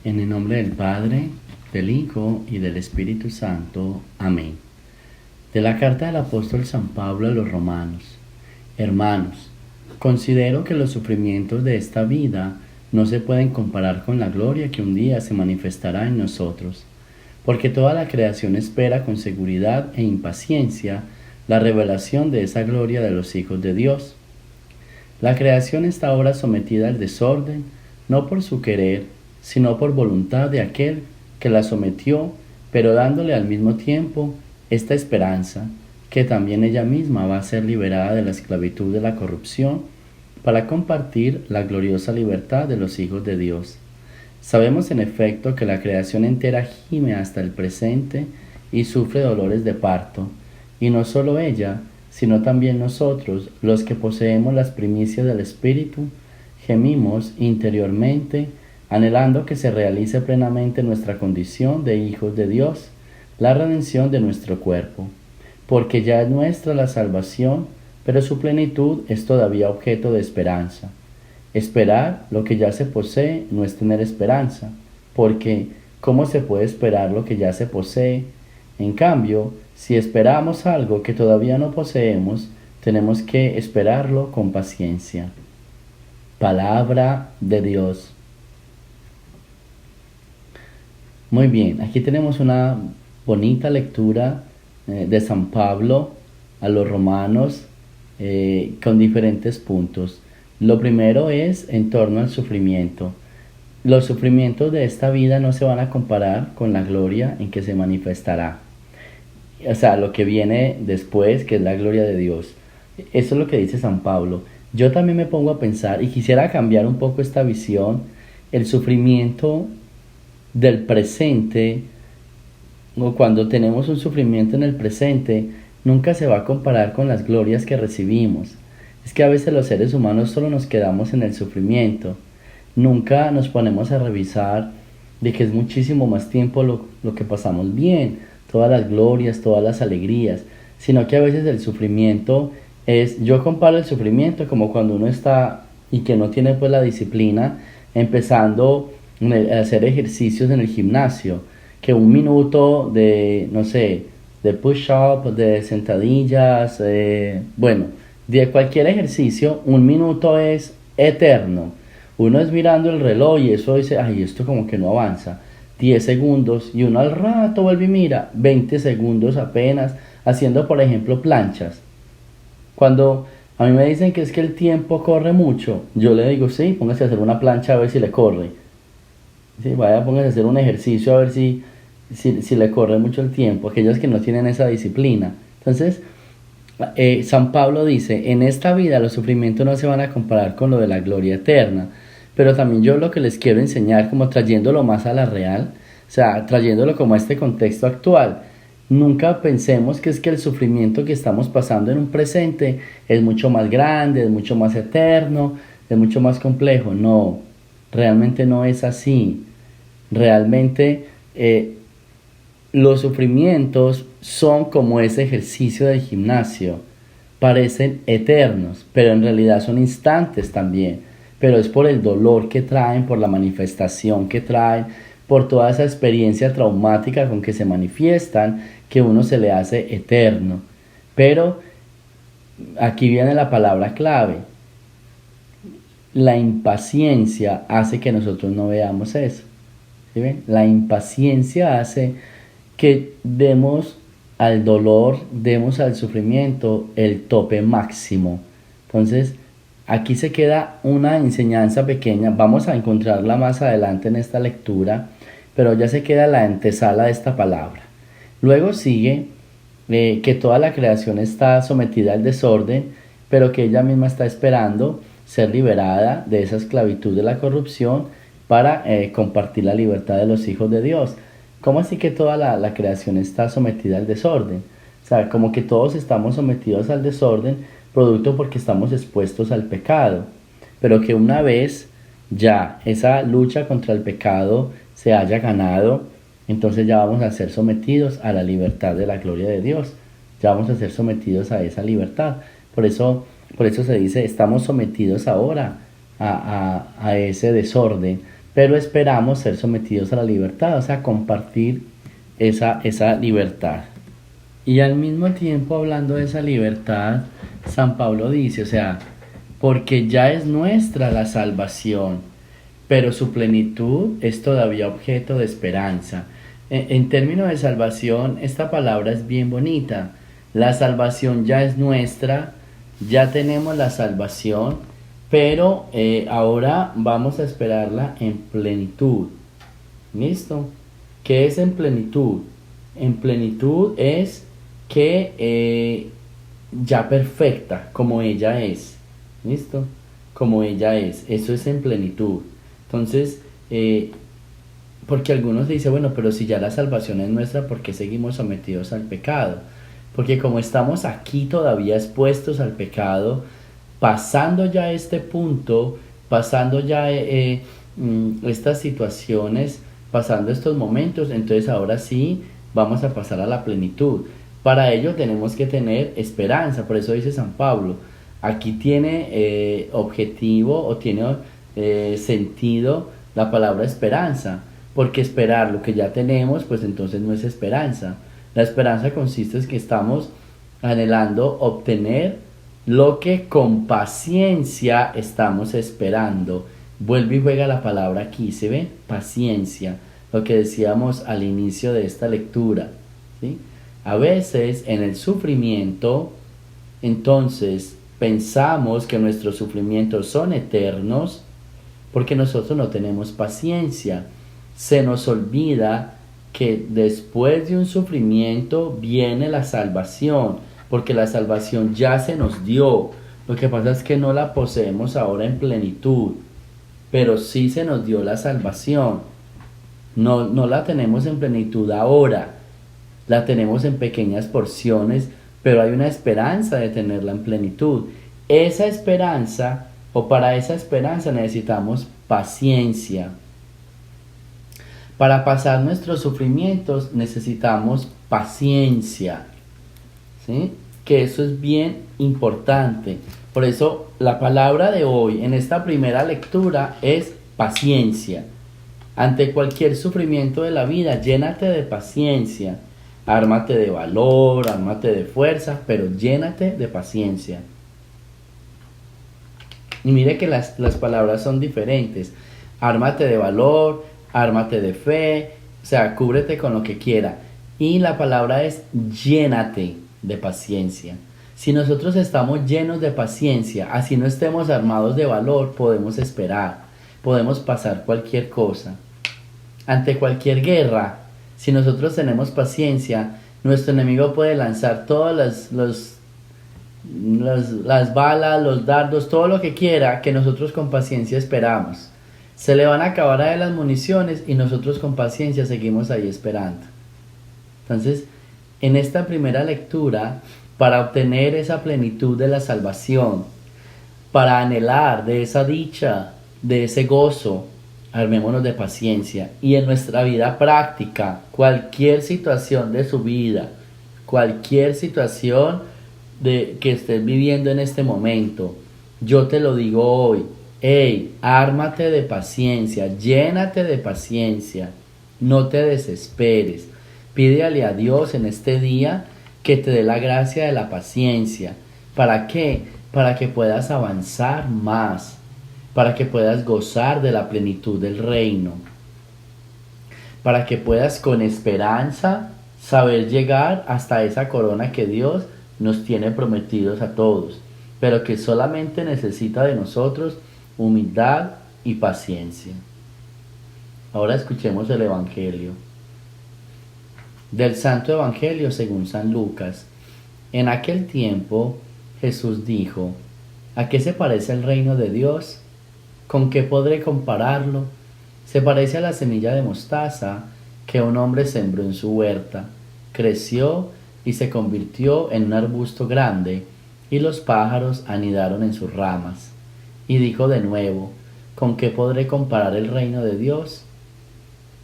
En el nombre del Padre, del Hijo y del Espíritu Santo. Amén. De la carta del apóstol San Pablo a los romanos. Hermanos, considero que los sufrimientos de esta vida no se pueden comparar con la gloria que un día se manifestará en nosotros, porque toda la creación espera con seguridad e impaciencia la revelación de esa gloria de los hijos de Dios. La creación está ahora sometida al desorden, no por su querer, sino por voluntad de aquel que la sometió, pero dándole al mismo tiempo esta esperanza, que también ella misma va a ser liberada de la esclavitud de la corrupción, para compartir la gloriosa libertad de los hijos de Dios. Sabemos en efecto que la creación entera gime hasta el presente y sufre dolores de parto, y no solo ella, sino también nosotros, los que poseemos las primicias del Espíritu, gemimos interiormente, anhelando que se realice plenamente nuestra condición de hijos de Dios, la redención de nuestro cuerpo, porque ya es nuestra la salvación, pero su plenitud es todavía objeto de esperanza. Esperar lo que ya se posee no es tener esperanza, porque ¿cómo se puede esperar lo que ya se posee? En cambio, si esperamos algo que todavía no poseemos, tenemos que esperarlo con paciencia. Palabra de Dios. Muy bien, aquí tenemos una bonita lectura de San Pablo a los romanos con diferentes puntos. Lo primero es en torno al sufrimiento. Los sufrimientos de esta vida no se van a comparar con la gloria en que se manifestará. O sea, lo que viene después, que es la gloria de Dios. Eso es lo que dice San Pablo. Yo también me pongo a pensar y quisiera cambiar un poco esta visión. El sufrimiento del presente, o cuando tenemos un sufrimiento en el presente, nunca se va a comparar con las glorias que recibimos. Es que a veces los seres humanos solo nos quedamos en el sufrimiento. Nunca nos ponemos a revisar de que es muchísimo más tiempo lo que pasamos bien, todas las glorias, todas las alegrías, sino que a veces el sufrimiento es, yo comparo el sufrimiento como cuando uno está y que no tiene pues la disciplina, empezando a hacer ejercicios en el gimnasio, que un minuto de, no sé, de push-up, de sentadillas, bueno, de cualquier ejercicio, un minuto es eterno. Uno es mirando el reloj y eso dice, ay, esto como que no avanza. 10 segundos y uno al rato vuelve y mira, 20 segundos apenas, haciendo por ejemplo planchas. Cuando a mí me dicen que es que el tiempo corre mucho, yo le digo, sí, póngase a hacer una plancha a ver si le corre. Sí, vaya, póngase a hacer un ejercicio a ver si le corre mucho el tiempo, aquellos que no tienen esa disciplina. Entonces, San Pablo dice, en esta vida los sufrimientos no se van a comparar con lo de la gloria eterna, pero también yo lo que les quiero enseñar, como trayéndolo más a la real, o sea, trayéndolo como a este contexto actual. Nunca pensemos que es que el sufrimiento que estamos pasando en un presente es mucho más grande, es mucho más eterno, es mucho más complejo. No, realmente no es así. Realmente los sufrimientos son como ese ejercicio del gimnasio. Parecen eternos, pero en realidad son instantes también. Pero es por el dolor que traen, por la manifestación que traen, por toda esa experiencia traumática con que se manifiestan, que uno se le hace eterno. Pero aquí viene la palabra clave. La impaciencia hace que nosotros no veamos eso. ¿Sí ven? La impaciencia hace que demos al dolor, demos al sufrimiento el tope máximo. Entonces, aquí se queda una enseñanza pequeña, vamos a encontrarla más adelante en esta lectura, pero ya se queda la antesala de esta palabra. Luego sigue que toda la creación está sometida al desorden, pero que ella misma está esperando ser liberada de esa esclavitud de la corrupción para compartir la libertad de los hijos de Dios. ¿Cómo así que toda la creación está sometida al desorden? O sea, como que todos estamos sometidos al desorden, producto porque estamos expuestos al pecado. Pero que una vez ya esa lucha contra el pecado se haya ganado, entonces ya vamos a ser sometidos a la libertad de la gloria de Dios. Ya vamos a ser sometidos a esa libertad. Por eso se dice, estamos sometidos ahora a ese desorden. pero esperamos ser sometidos a la libertad, o sea, compartir esa libertad. Y al mismo tiempo, hablando de esa libertad, San Pablo dice, o sea, porque ya es nuestra la salvación, pero su plenitud es todavía objeto de esperanza. En términos de salvación, esta palabra es bien bonita. La salvación ya es nuestra, ya tenemos la salvación, pero ahora vamos a esperarla en plenitud. ¿Listo? ¿Qué es en plenitud? En plenitud es que ya perfecta, como ella es. ¿Listo? Como ella es. Eso es en plenitud. Entonces, porque algunos dicen, bueno, pero si ya la salvación es nuestra, ¿por qué seguimos sometidos al pecado? Porque como estamos aquí todavía expuestos al pecado, pasando ya este punto, pasando ya estas situaciones, pasando estos momentos, entonces ahora sí vamos a pasar a la plenitud. Para ello tenemos que tener esperanza, por eso dice San Pablo, aquí tiene objetivo o tiene sentido la palabra esperanza, porque esperar lo que ya tenemos, pues entonces no es esperanza. La esperanza consiste en que estamos anhelando obtener lo que con paciencia estamos esperando. Vuelve y juega la palabra aquí, ¿se ve? Paciencia, lo que decíamos al inicio de esta lectura, ¿sí? A veces en el sufrimiento, entonces pensamos que nuestros sufrimientos son eternos porque nosotros no tenemos paciencia. Se nos olvida que después de un sufrimiento viene la salvación, porque la salvación ya se nos dio. Lo que pasa es que no la poseemos ahora en plenitud, pero sí se nos dio la salvación. No la tenemos en plenitud ahora, la tenemos en pequeñas porciones, pero hay una esperanza de tenerla en plenitud. Esa esperanza, o para esa esperanza necesitamos paciencia. Para pasar nuestros sufrimientos necesitamos paciencia, ¿sí? Que eso es bien importante. Por eso la palabra de hoy en esta primera lectura es paciencia. Ante cualquier sufrimiento de la vida, llénate de paciencia. Ármate de valor, ármate de fuerza, pero llénate de paciencia. Y mire que las palabras son diferentes. Ármate de valor, ármate de fe, o sea, cúbrete con lo que quiera. Y la palabra es llénate de paciencia. Si nosotros estamos llenos de paciencia, así no estemos armados de valor, podemos esperar, podemos pasar cualquier cosa. Ante cualquier guerra, si nosotros tenemos paciencia, nuestro enemigo puede lanzar todas las balas, los dardos, todo lo que quiera, que nosotros con paciencia esperamos. Se le van a acabar a él las municiones y nosotros con paciencia seguimos ahí esperando. Entonces, en esta primera lectura, para obtener esa plenitud de la salvación, para anhelar de esa dicha, de ese gozo, armémonos de paciencia. Y en nuestra vida práctica, cualquier situación de su vida, cualquier situación que estés viviendo en este momento, yo te lo digo hoy, hey, ármate de paciencia, llénate de paciencia, no te desesperes, pídele a Dios en este día que te dé la gracia de la paciencia. ¿Para qué? Para que puedas avanzar más, para que puedas gozar de la plenitud del reino, para que puedas con esperanza saber llegar hasta esa corona que Dios nos tiene prometidos a todos, pero que solamente necesita de nosotros humildad y paciencia. Ahora escuchemos el Evangelio. Del Santo Evangelio según San Lucas. En aquel tiempo Jesús dijo: ¿a qué se parece el reino de Dios? ¿Con qué podré compararlo? Se parece a la semilla de mostaza que un hombre sembró en su huerta. Creció y se convirtió en un arbusto grande, y los pájaros anidaron en sus ramas. Y dijo de nuevo: ¿con qué podré comparar el reino de Dios?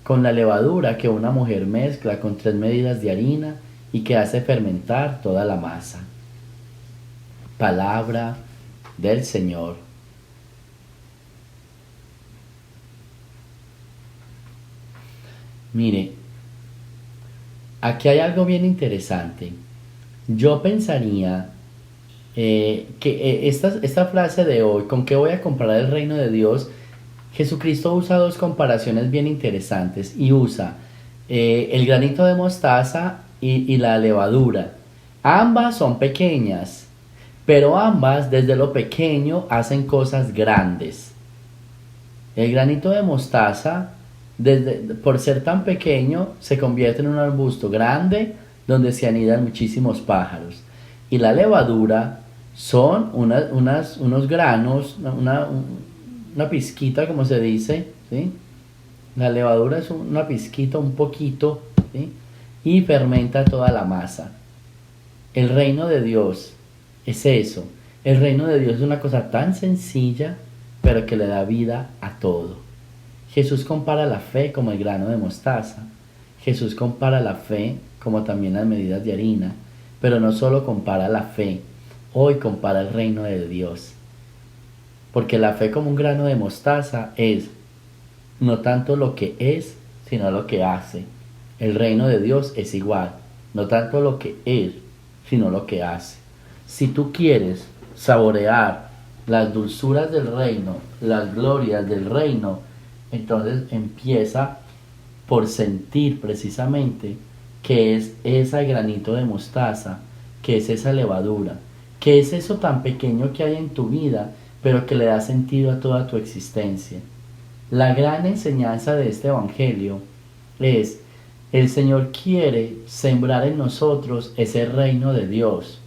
Con la levadura que una mujer mezcla con 3 medidas de harina y que hace fermentar toda la masa. Palabra del Señor. Mire, aquí hay algo bien interesante. Yo pensaría que esta frase de hoy, ¿con qué voy a comparar el reino de Dios? Jesucristo usa dos comparaciones bien interesantes y usa el granito de mostaza y la levadura. Ambas son pequeñas, pero ambas desde lo pequeño hacen cosas grandes. El granito de mostaza, por ser tan pequeño, se convierte en un arbusto grande donde se anidan muchísimos pájaros. Y la levadura son unos granos, una pizquita, como se dice, ¿sí? La levadura es una pizquita, un poquito, ¿sí? Y fermenta toda la masa. El reino de Dios es eso. El reino de Dios es una cosa tan sencilla, pero que le da vida a todo. Jesús compara la fe como el grano de mostaza. Jesús compara la fe como también las medidas de harina. Pero no solo compara la fe, hoy compara el reino de Dios. Porque la fe como un grano de mostaza es no tanto lo que es, sino lo que hace. El reino de Dios es igual, no tanto lo que es, sino lo que hace. Si tú quieres saborear las dulzuras del reino, las glorias del reino, entonces empieza por sentir precisamente que es ese granito de mostaza, que es esa levadura, que es eso tan pequeño que hay en tu vida, pero que le da sentido a toda tu existencia. La gran enseñanza de este evangelio es: el Señor quiere sembrar en nosotros ese reino de Dios.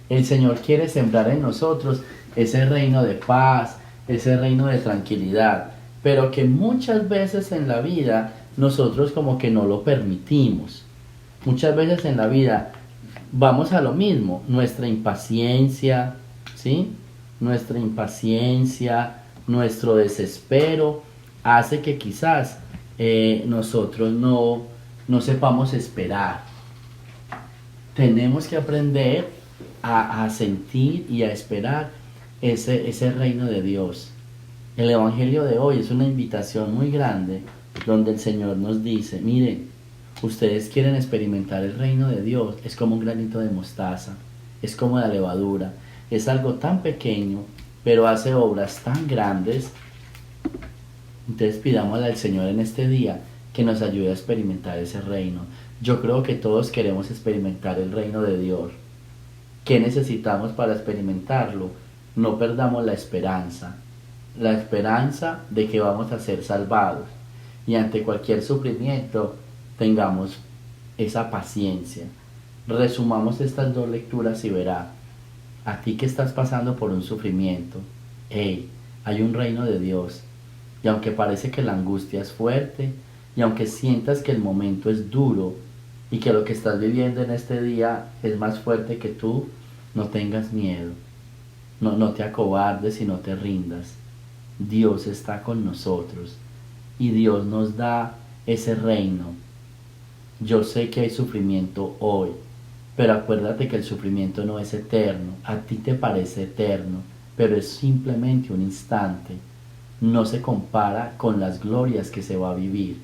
El Señor quiere sembrar en nosotros ese reino de paz, ese reino de tranquilidad, pero que muchas veces en la vida nosotros como que no lo permitimos. Muchas veces en la vida vamos a lo mismo, nuestra impaciencia, ¿sí? Nuestra impaciencia, nuestro desespero hace que quizás nosotros no sepamos esperar. Tenemos que aprender a sentir y a esperar ese reino de Dios. El Evangelio de hoy es una invitación muy grande donde el Señor nos dice: miren, ustedes quieren experimentar el reino de Dios, es como un granito de mostaza, es como la levadura, es algo tan pequeño, pero hace obras tan grandes. Entonces pidámosle al Señor en este día que nos ayude a experimentar ese reino. Yo creo que todos queremos experimentar el reino de Dios. ¿Qué necesitamos para experimentarlo? No perdamos la esperanza de que vamos a ser salvados, y ante cualquier sufrimiento tengamos esa paciencia. Resumamos estas dos lecturas y verá, a ti que estás pasando por un sufrimiento, hey, hay un reino de Dios, y aunque parece que la angustia es fuerte, y aunque sientas que el momento es duro, y que lo que estás viviendo en este día es más fuerte que tú, no tengas miedo, no te acobardes y no te rindas. Dios está con nosotros, y Dios nos da ese reino. Yo sé que hay sufrimiento hoy, pero acuérdate que el sufrimiento no es eterno. A ti te parece eterno, pero es simplemente un instante. No se compara con las glorias que se va a vivir.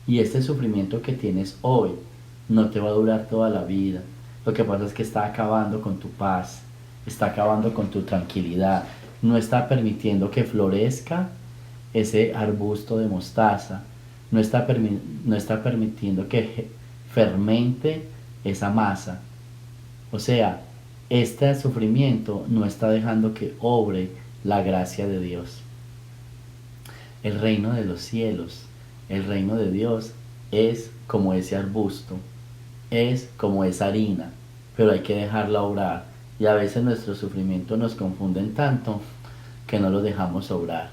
Y este sufrimiento que tienes hoy no te va a durar toda la vida. Lo que pasa es que está acabando con tu paz, está acabando con tu tranquilidad. No está permitiendo que florezca ese arbusto de mostaza. No está permitiendo que fermente esa masa. O sea, este sufrimiento no está dejando que obre la gracia de Dios. El reino de los cielos, el reino de Dios es como ese arbusto, es como esa harina, pero hay que dejarla obrar. Y a veces nuestros sufrimientos nos confunden tanto que no los dejamos obrar.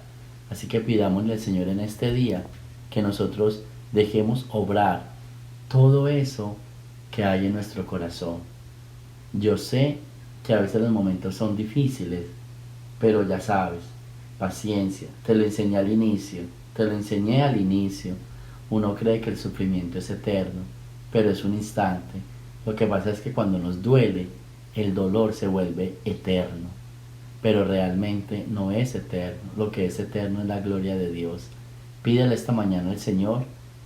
Así que pidámosle al Señor en este día que nosotros dejemos obrar todo eso que hay en nuestro corazón. Yo sé que a veces los momentos son difíciles, pero ya sabes, paciencia, te lo enseñé al inicio, Uno cree que el sufrimiento es eterno, pero es un instante. Lo que pasa es que cuando nos duele, el dolor se vuelve eterno, pero realmente no es eterno. Lo que es eterno es la gloria de Dios. Pídele esta mañana al Señor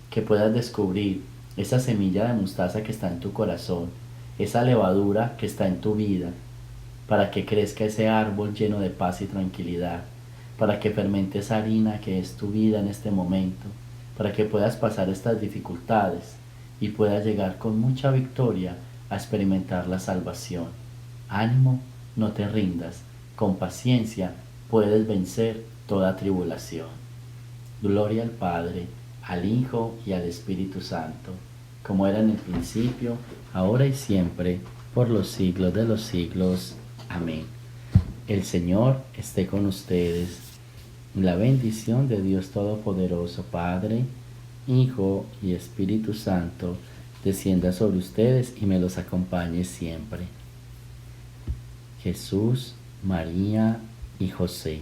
que puedas descubrir esa semilla de mostaza que está en tu corazón, esa levadura que está en tu vida, para que crezca ese árbol lleno de paz y tranquilidad, para que fermente esa harina que es tu vida en este momento, para que puedas pasar estas dificultades y puedas llegar con mucha victoria a experimentar la salvación. Ánimo, no te rindas, con paciencia puedes vencer toda tribulación. Gloria al Padre, al Hijo y al Espíritu Santo, como era en el principio, ahora y siempre, por los siglos de los siglos. Amén. El Señor esté con ustedes. La bendición de Dios Todopoderoso, Padre, Hijo y Espíritu Santo, descienda sobre ustedes y me los acompañe siempre. Jesús, María y José.